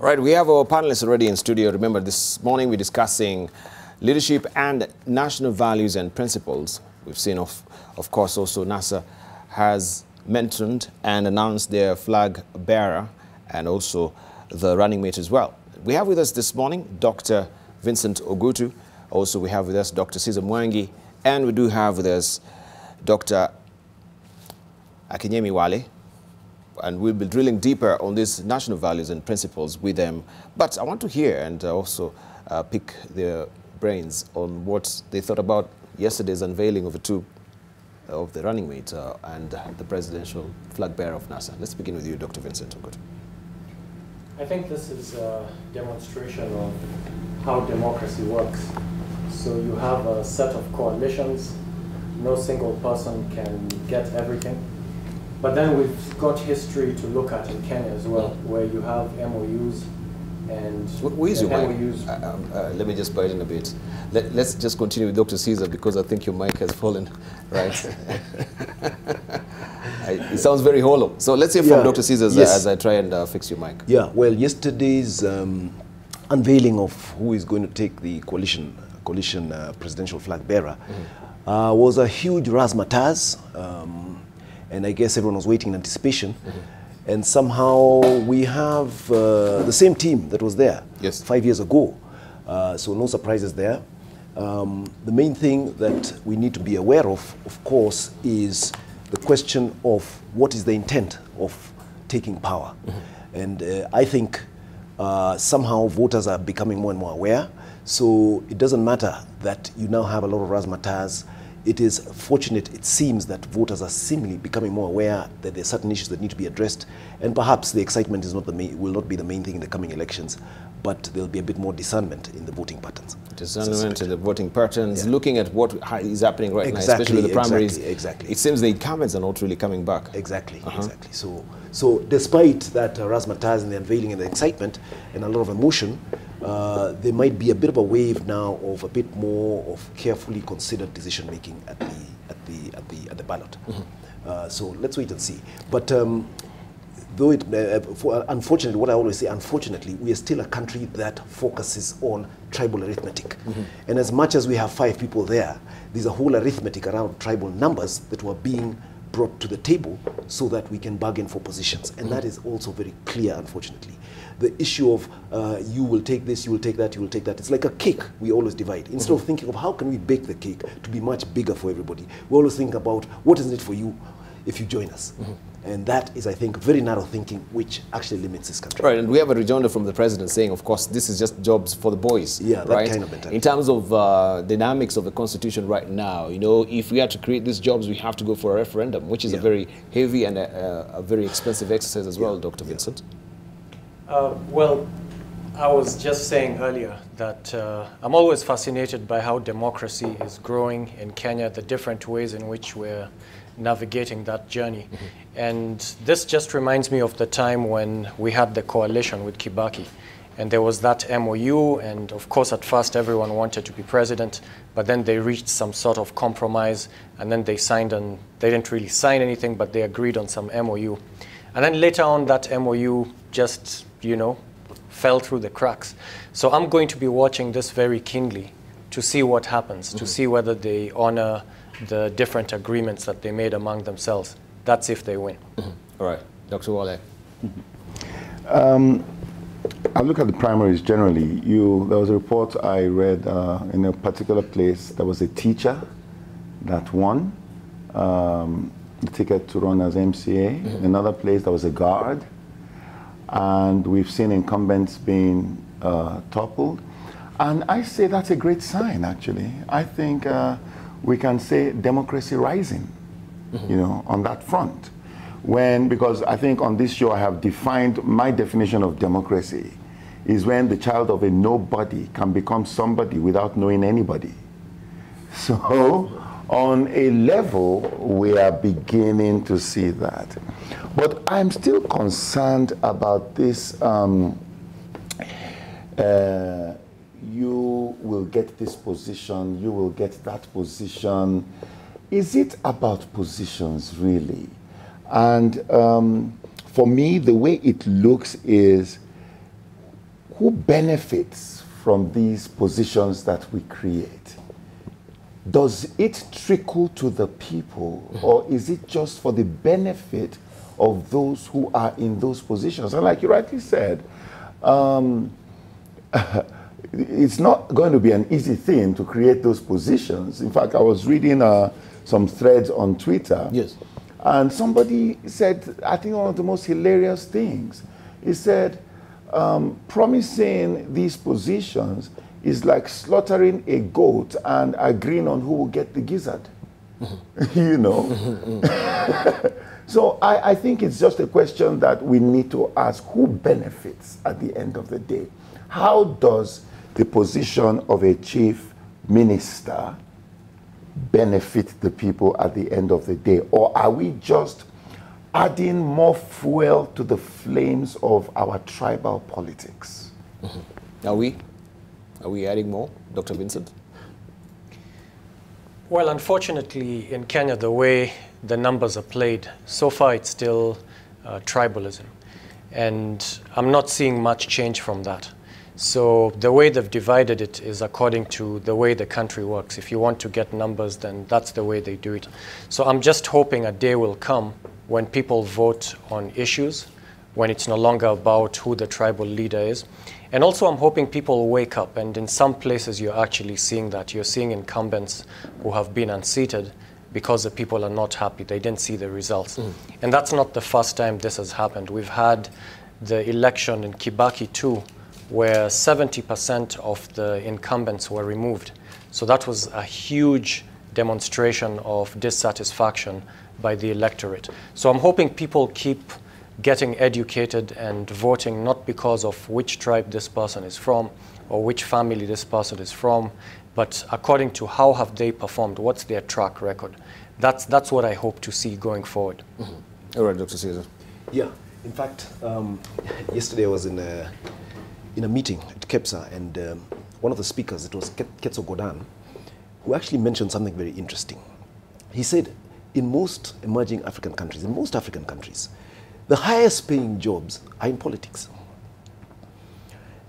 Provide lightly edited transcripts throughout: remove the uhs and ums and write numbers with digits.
Right, we have our panelists already in studio. Remember, this morning we're discussing leadership and national values and principles. We've seen, of course, also NASA has mentioned and announced their flag bearer and also the running mate as well. We have with us this morning Dr. Vincent Ogutu. Also, we have with us Dr. Mwangi, and we do have with us Dr. Akinyemi Wale. And we'll be drilling deeper on these national values and principles with them. But I want to hear and also pick their brains on what they thought about yesterday's unveiling of the running mate and the presidential flag bearer of NASA. Let's begin with you, Dr. Vincent Ogutu. I think this is a demonstration of how democracy works. So you have a set of coalitions. No single person can get everything. But then we've got history to look at in Kenya as well, where you have MOUs and where's your MOUs. mic? Let me just bite in a bit. Let's just continue with Dr. Caesar because I think your mic has fallen, right? It sounds very hollow. So let's hear from Dr. Caesar as I try and fix your mic. Yeah, well, yesterday's unveiling of who is going to take the coalition presidential flag bearer was a huge razzmatazz. And I guess everyone was waiting in anticipation. And somehow we have the same team that was there 5 years ago. So no surprises there. The main thing that we need to be aware of course, is the question of what is the intent of taking power. And I think somehow voters are becoming more and more aware. So it doesn't matter that you now have a lot of razzmatazz. It is fortunate, it seems, that voters are seemingly becoming more aware that there are certain issues that need to be addressed, and perhaps the excitement is will not be the main thing in the coming elections, but there'll be a bit more discernment in the voting patterns. Discernment in the voting patterns, looking at what is happening right now, especially the primaries. Exactly. It seems the incumbents are not really coming back. Exactly. So despite that razzmatazz and the unveiling and the excitement and a lot of emotion, there might be a bit of a wave now of a bit more of carefully considered decision making at the ballot. So let's wait and see. But though unfortunately, what I always say, unfortunately, we are still a country that focuses on tribal arithmetic. And as much as we have 5 people there, there's a whole arithmetic around tribal numbers that were being brought to the table so that we can bargain for positions. And that is also very clear, unfortunately. The issue of you will take this, you will take that, you will take that. It's like a cake we always divide. Instead of thinking of how can we bake the cake to be much bigger for everybody, we always think about what is it for you if you join us. And that is, I think, very narrow thinking, which actually limits this country. Right, and we have a rejoinder from the president saying, of course, this is just jobs for the boys. Yeah, right? That kind of mentality. In terms of dynamics of the constitution right now, you know, if we had to create these jobs, we have to go for a referendum, which is a very heavy and a very expensive exercise as well, Dr. Vincent. Well, I was just saying earlier that I'm always fascinated by how democracy is growing in Kenya, the different ways in which we're navigating that journey. And this just reminds me of the time when we had the coalition with Kibaki. And there was that MOU, and of course at first everyone wanted to be president, but then they reached some sort of compromise, and then they signed, and they didn't really sign anything, but they agreed on some MOU. And then later on that MOU just, you know, fell through the cracks. So I'm going to be watching this very keenly to see what happens, to see whether they honor the different agreements that they made among themselves. That's if they win. All right, Dr. Wale. I look at the primaries generally. There was a report I read in a particular place. There was a teacher that won the ticket to run as MCA. In another place, there was a guard. And we've seen incumbents being toppled. And I say that's a great sign, actually. I think we can say democracy rising, you know, on that front. Because I think on this show I have defined my definition of democracy is when the child of a nobody can become somebody without knowing anybody. So on a level, we are beginning to see that. But I'm still concerned about this, you will get this position, you will get that position. Is it about positions, really? And for me, the way it looks is who benefits from these positions that we create? Does it trickle to the people, or is it just for the benefit of those who are in those positions? And like you rightly said, it's not going to be an easy thing to create those positions. In fact, I was reading some threads on Twitter. Yes. And somebody said, I think one of the most hilarious things, he said, promising these positions is like slaughtering a goat and agreeing on who will get the gizzard. You know? So I think it's just a question that we need to ask, who benefits at the end of the day? How does the position of a chief minister benefit the people at the end of the day? Or are we just adding more fuel to the flames of our tribal politics? Are we adding more, Dr. Vincent? Well, unfortunately, in Kenya, the way the numbers are played, so far it's still tribalism. And I'm not seeing much change from that. So the way they've divided it is according to the way the country works. If you want to get numbers, then that's the way they do it. So I'm just hoping a day will come when people vote on issues, when it's no longer about who the tribal leader is. And also I'm hoping people wake up, and in some places you're actually seeing that. You're seeing incumbents who have been unseated because the people are not happy. They didn't see the results. And that's not the first time this has happened. We've had the election in Kibaki too, where 70% of the incumbents were removed. So that was a huge demonstration of dissatisfaction by the electorate. So I'm hoping people keep getting educated and voting not because of which tribe this person is from or which family this person is from, but according to how have they performed, what's their track record. That's what I hope to see going forward. All right, Dr. Caesar. Yeah, in fact, yesterday I was in a meeting at KEPSA, and one of the speakers, it was Ketso Godan, who actually mentioned something very interesting. He said, in most emerging African countries, in most African countries, the highest paying jobs are in politics.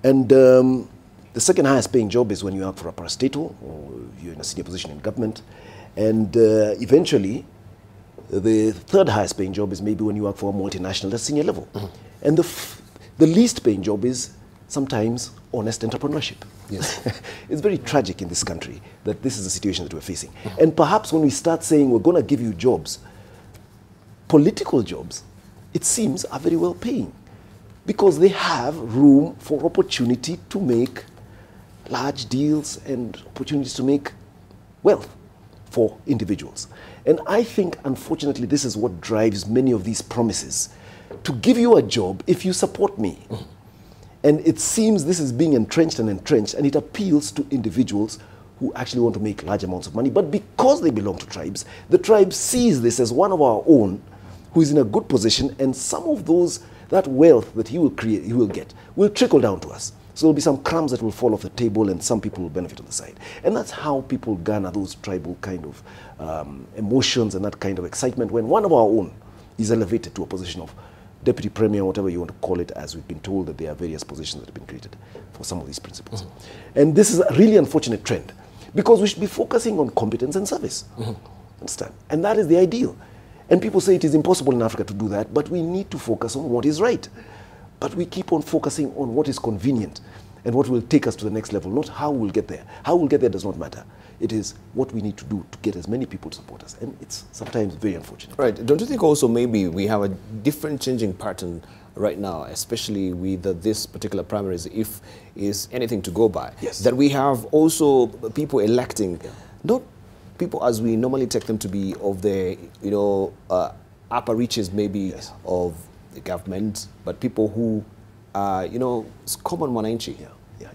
And the second highest paying job is when you work for a parastatal, or you're in a senior position in government. And eventually, the third highest paying job is maybe when you work for a multinational at senior level. And the least paying job is sometimes honest entrepreneurship. Yes. It's very tragic in this country that this is the situation that we're facing. And perhaps when we start saying we're going to give you jobs, political jobs, it seems are very well paying because they have room for opportunity to make large deals and opportunities to make wealth for individuals. And I think, unfortunately, this is what drives many of these promises, to give you a job if you support me. And it seems this is being entrenched, and it appeals to individuals who actually want to make large amounts of money. But because they belong to tribes, the tribe sees this as one of our own who is in a good position, and some of that wealth that he will create, he will get, will trickle down to us. So there'll be some crumbs that will fall off the table, and some people will benefit on the side. And that's how people garner those tribal kind of emotions and that kind of excitement when one of our own is elevated to a position of deputy premier, whatever you want to call it, as we've been told that there are various positions that have been created for some of these principles. And this is a really unfortunate trend, because we should be focusing on competence and service. Understand? And that is the ideal. And people say it is impossible in Africa to do that, but we need to focus on what is right. But we keep on focusing on what is convenient and what will take us to the next level, not how we'll get there. How we'll get there does not matter. It is what we need to do to get as many people to support us. And it's sometimes very unfortunate. Right. Don't you think also maybe we have a different changing pattern right now, especially with this particular primaries, if is anything to go by? Yes. That we have also people electing, not people as we normally take them to be of the, upper reaches maybe of the government, but people who are, common mwananchi,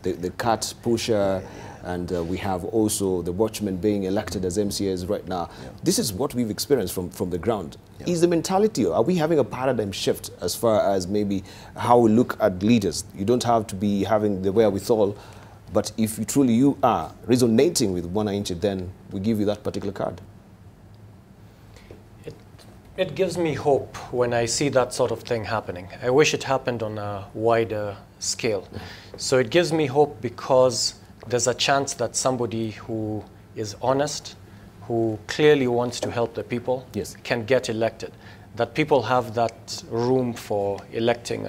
the cart pusher, and we have also the watchmen being elected as MCAs right now. This is what we've experienced from the ground. Is the mentality, are we having a paradigm shift as far as maybe how we look at leaders? You don't have to be having the wherewithal, but if you are resonating with mwananchi, then we give you that particular card. It gives me hope when I see that sort of thing happening. I wish it happened on a wider scale. So it gives me hope because there's a chance that somebody who is honest, who clearly wants to help the people, yes, can get elected. That people have that room for electing,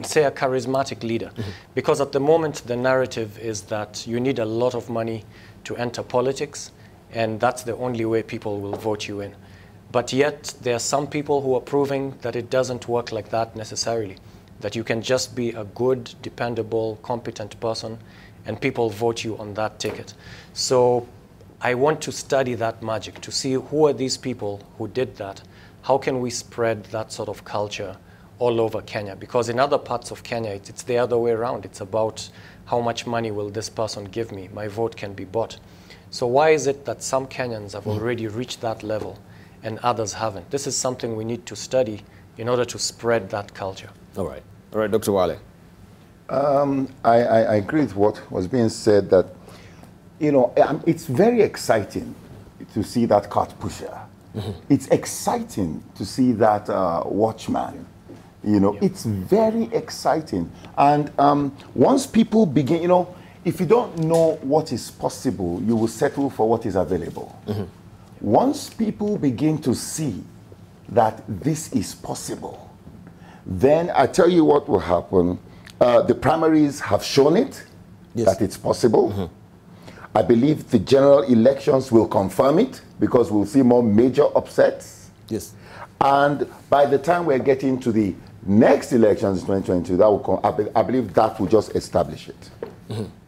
say, a charismatic leader. Because at the moment, the narrative is that you need a lot of money to enter politics, and that's the only way people will vote you in. But yet, there are some people who are proving that it doesn't work like that necessarily, that you can just be a good, dependable, competent person, and people vote you on that ticket. So I want to study that magic, to see who are these people who did that. How can we spread that sort of culture all over Kenya? Because in other parts of Kenya, it's the other way around. It's about how much money will this person give me? My vote can be bought. So why is it that some Kenyans have already reached that level and others haven't? This is something we need to study in order to spread that culture. All right, Dr. Wale. I agree with what was being said, that, you know, it's very exciting to see that cart pusher. It's exciting to see that watchman. You know, it's very exciting. And once people begin, you know, if you don't know what is possible, you will settle for what is available. Once people begin to see that this is possible, then I tell you what will happen. The primaries have shown it, that it's possible. I believe the general elections will confirm it, because we'll see more major upsets. Yes. And by the time we're getting to the next elections in 2022, that will I believe that will just establish it.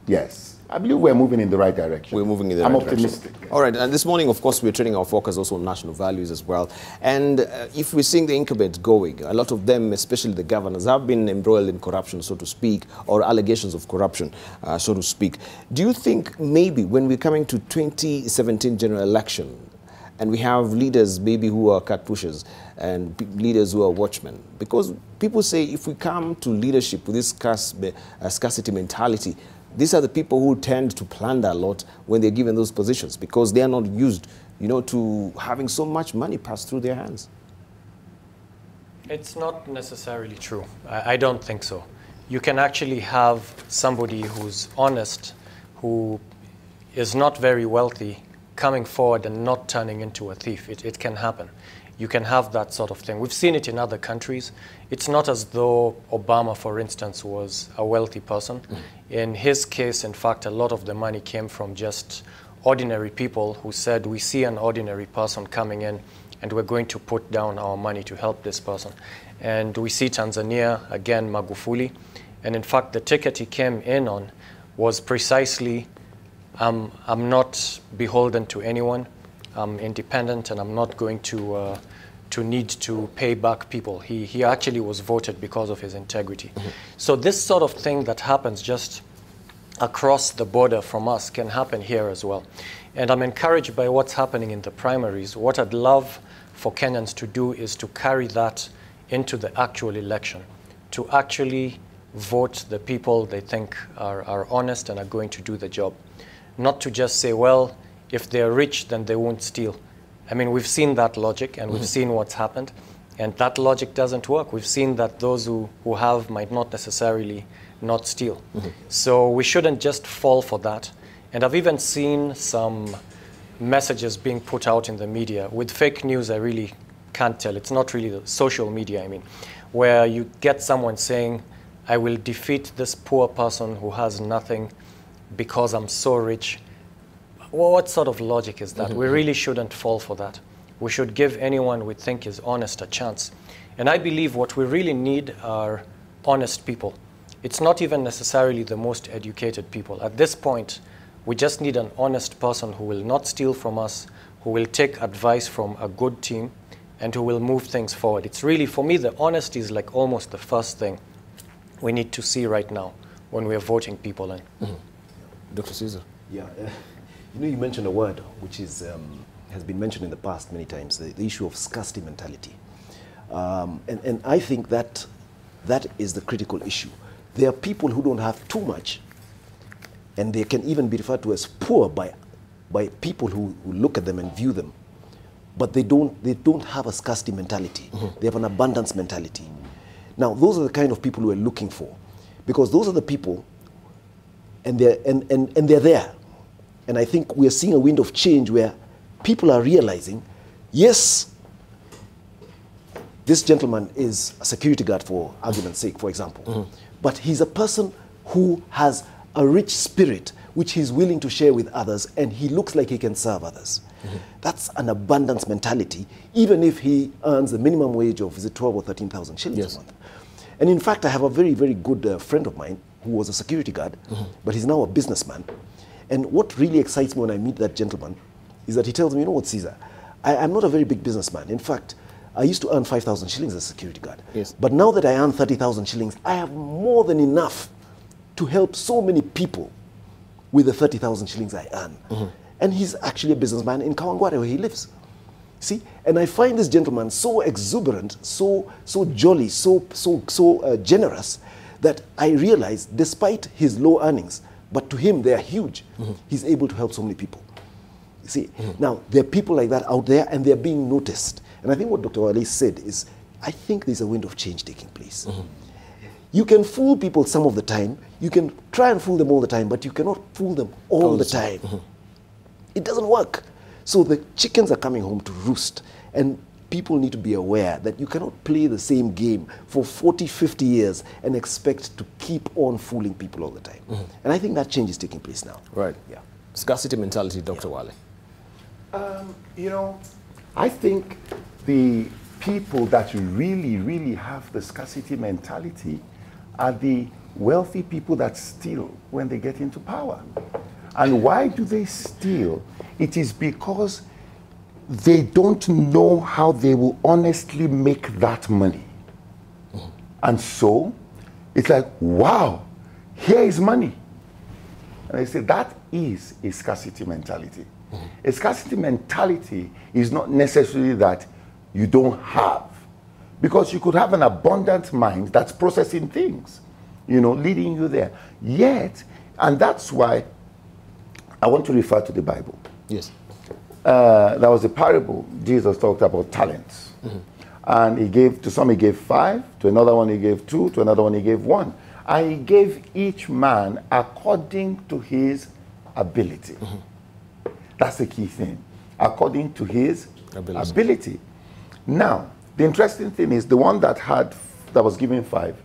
Yes. I believe we're moving in the right direction. We're moving in the right direction. I'm optimistic. All right, and this morning, of course, we're turning our focus also on national values as well. And if we're seeing the incumbents going, a lot of them, especially the governors, have been embroiled in corruption, so to speak, or allegations of corruption, so to speak. Do you think maybe when we're coming to 2017 general election, and we have leaders maybe who are cut pushers and leaders who are watchmen, because people say if we come to leadership with this scarcity mentality, these are the people who tend to plunder a lot when they're given those positions, because they are not used, you know, to having so much money pass through their hands. It's not necessarily true. I don't think so. You can actually have somebody who's honest, who is not very wealthy, coming forward and not turning into a thief. It can happen. You can have that sort of thing. We've seen it in other countries. It's not as though Obama, for instance, was a wealthy person. In his case, in fact, a lot of the money came from just ordinary people who said, we see an ordinary person coming in and we're going to put down our money to help this person. And we see Tanzania, again, Magufuli. And in fact, the ticket he came in on was precisely, I'm not beholden to anyone. I'm independent, and I'm not going to need to pay back people. He actually was voted because of his integrity. So this sort of thing that happens just across the border from us can happen here as well. And I'm encouraged by what's happening in the primaries. What I'd love for Kenyans to do is to carry that into the actual election, to actually vote the people they think are honest and are going to do the job. Not to just say, well, if they're rich, then they won't steal. I mean, we've seen that logic, and we've seen what's happened, and that logic doesn't work. We've seen that those who have might not necessarily not steal. So we shouldn't just fall for that. And I've even seen some messages being put out in the media. With fake news, I really can't tell. It's not really the social media, I mean, where you get someone saying, I will defeat this poor person who has nothing because I'm so rich. Well, what sort of logic is that? We really shouldn't fall for that. We should give anyone we think is honest a chance. And I believe what we really need are honest people. It's not even necessarily the most educated people. At this point, we just need an honest person who will not steal from us, who will take advice from a good team, and who will move things forward. It's really, for me, the honesty is like almost the first thing we need to see right now when we are voting people in. Dr. Caesar. Yeah. You know, you mentioned a word which is, has been mentioned in the past many times, the issue of scarcity mentality. And I think that is the critical issue. There are people who don't have too much, and they can even be referred to as poor by people who look at them and view them. but they don't have a scarcity mentality. They have an abundance mentality. Now, those are the kind of people we're looking for, because those are the people, and they're there. And I think we're seeing a wind of change where people are realizing, yes, this gentleman is a security guard, for argument's sake, for example, but he's a person who has a rich spirit which he's willing to share with others, and he looks like he can serve others. That's an abundance mentality, even if he earns the minimum wage of, is it 12 or 13,000 shillings a month. And in fact, I have a very, very good friend of mine who was a security guard, but he's now a businessman. And what really excites me when I meet that gentleman is that he tells me, you know what, Caesar, I'm not a very big businessman. In fact, I used to earn 5,000 shillings as a security guard. But now that I earn 30,000 shillings, I have more than enough to help so many people with the 30,000 shillings I earn. And he's actually a businessman in Kawangware, where he lives. See? And I find this gentleman so exuberant, so jolly, so generous, that I realize, despite his low earnings, but to him they are huge, he's able to help so many people. You see? Now, there are people like that out there, and they're being noticed. And I think what Dr. Wale said is, I think there's a wind of change taking place. You can fool people some of the time, you can try and fool them all the time, but you cannot fool them all the time. It doesn't work. So the chickens are coming home to roost, and people need to be aware that you cannot play the same game for 40, 50 years and expect to keep on fooling people all the time. And I think that change is taking place now. Right. Yeah. Scarcity mentality, Dr. Wale. You know, I think the people that really, really have the scarcity mentality are the wealthy people that steal when they get into power. And why do they steal? It is because they don't know how they will honestly make that money. And so, it's like, wow, here is money. And I say that is a scarcity mentality. A scarcity mentality is not necessarily that you don't have. Because you could have an abundant mind that's processing things, you know, leading you there. Yet, and that's why I want to refer to the Bible. Yes. There was a parable Jesus talked about talents. And he gave, to some he gave 5, to another one he gave 2, to another one he gave 1. And he gave each man according to his ability. That's the key thing. According to his ability. Now, the interesting thing is the one that was given 5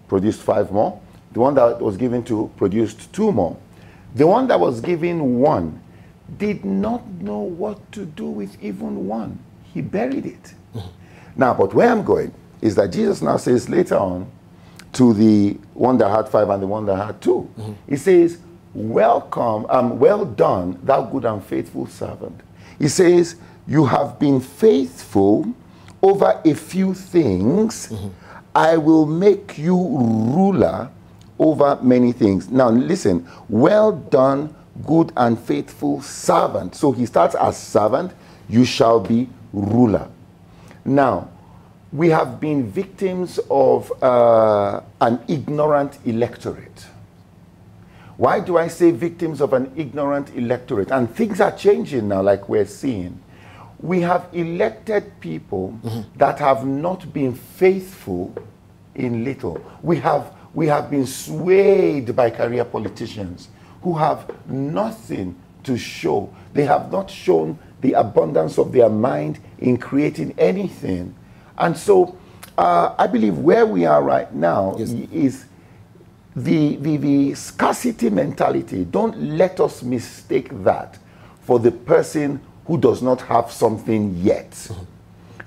produced 5 more. The one that was given 2 produced 2 more. The one that was given 1 did not know what to do with even 1. He buried it. Now, but where I'm going is that Jesus now says later on to the one that had 5 and the one that had 2, he says, welcome, well done, thou good and faithful servant. He says, you have been faithful over a few things. I will make you ruler over many things. Now listen, well done, good and faithful servant. So he starts as servant, you shall be ruler. Now, we have been victims of an ignorant electorate. Why do I say victims of an ignorant electorate? And things are changing now, like we're seeing. We have elected people that have not been faithful in little. We have been swayed by career politicians who have nothing to show. They have not shown the abundance of their mind in creating anything. And so I believe where we are right now is the scarcity mentality. Don't let us mistake that for the person who does not have something yet.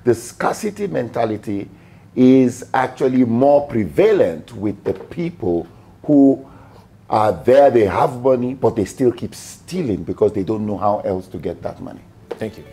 The scarcity mentality is actually more prevalent with the people who are there, they have money, but they still keep stealing because they don't know how else to get that money. Thank you.